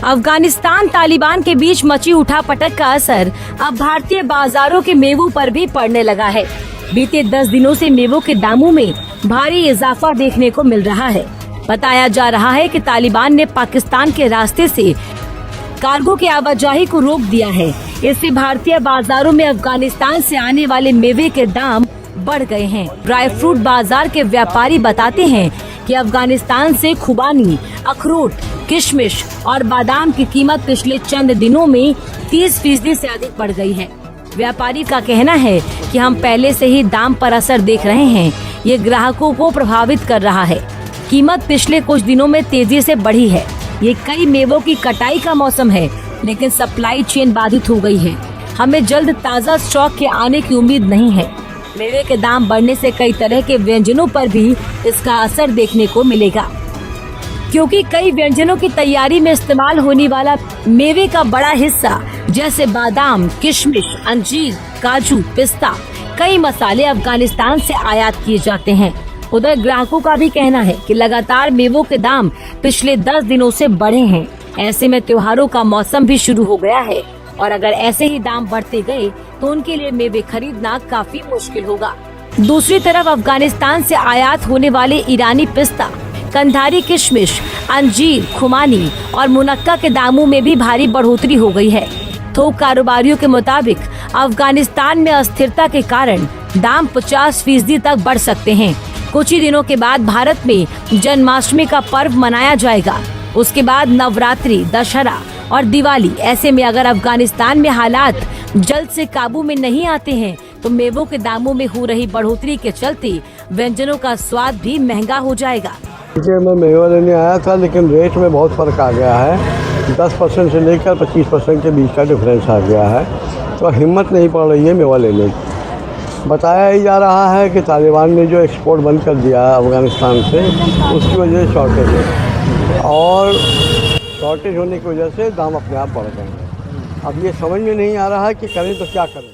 अफगानिस्तान तालिबान के बीच मची उठापटक का असर अब भारतीय बाजारों के मेवों पर भी पड़ने लगा है। बीते 10 दिनों से मेवों के दामों में भारी इजाफा देखने को मिल रहा है। बताया जा रहा है कि तालिबान ने पाकिस्तान के रास्ते से कार्गो की आवाजाही को रोक दिया है। इससे भारतीय बाजारों में अफगानिस्तान से आने वाले मेवे के दाम बढ़ गए हैं। ड्राई फ्रूट बाजार के व्यापारी बताते हैं कि अफगानिस्तान से खुबानी, अखरोट, किशमिश और बादाम की कीमत पिछले चंद दिनों में 30% से अधिक बढ़ गई है। व्यापारी का कहना है कि हम पहले से ही दाम पर असर देख रहे हैं। ये ग्राहकों को प्रभावित कर रहा है। कीमत पिछले कुछ दिनों में तेजी से बढ़ी है। ये कई मेवों की कटाई का मौसम है, लेकिन सप्लाई चेन बाधित हो गई है। हमें जल्द ताज़ा स्टॉक के आने की उम्मीद नहीं है। मेवे के दाम बढ़ने से कई तरह के व्यंजनों पर भी इसका असर देखने को मिलेगा, क्योंकि कई व्यंजनों की तैयारी में इस्तेमाल होने वाला मेवे का बड़ा हिस्सा जैसे बादाम, किशमिश, अंजीर, काजू, पिस्ता, कई मसाले अफगानिस्तान से आयात किए जाते हैं। उधर ग्राहकों का भी कहना है कि लगातार मेवों के दाम पिछले 10 दिनों से बढ़े हैं। ऐसे में त्योहारों का मौसम भी शुरू हो गया है और अगर ऐसे ही दाम बढ़ते गए तो उनके लिए मेवे खरीदना काफी मुश्किल होगा। दूसरी तरफ अफगानिस्तान से आयात होने वाले ईरानी पिस्ता, कंधारी किशमिश, अंजीर, खुमानी और मुनक्का के दामों में भी भारी बढ़ोतरी हो गई है। थोक कारोबारियों के मुताबिक अफगानिस्तान में अस्थिरता के कारण दाम 50% तक बढ़ सकते हैं। कुछ ही दिनों के बाद भारत में जन्माष्टमी का पर्व मनाया जाएगा। उसके बाद नवरात्रि, दशहरा और दिवाली। ऐसे में अगर अफगानिस्तान में हालात जल्द से काबू में नहीं आते हैं तो मेवों के दामों में हो रही बढ़ोतरी के चलते व्यंजनों का स्वाद भी महंगा हो जाएगा। मैं मेवा लेने आया था, लेकिन रेट में बहुत फर्क आ गया है। 10% से लेकर 25% के बीच का डिफरेंस आ गया है, तो हिम्मत नहीं पड़ रही है मेवा लेने की। बताया ही जा रहा है कि तालिबान ने जो एक्सपोर्ट बंद कर दिया अफ़गानिस्तान से, उसकी वजह से शॉर्टेज है और शॉर्टेज होने की वजह से दाम अपने आप बढ़ गए हैं। अब ये समझ में नहीं आ रहा है कि करें तो क्या करें।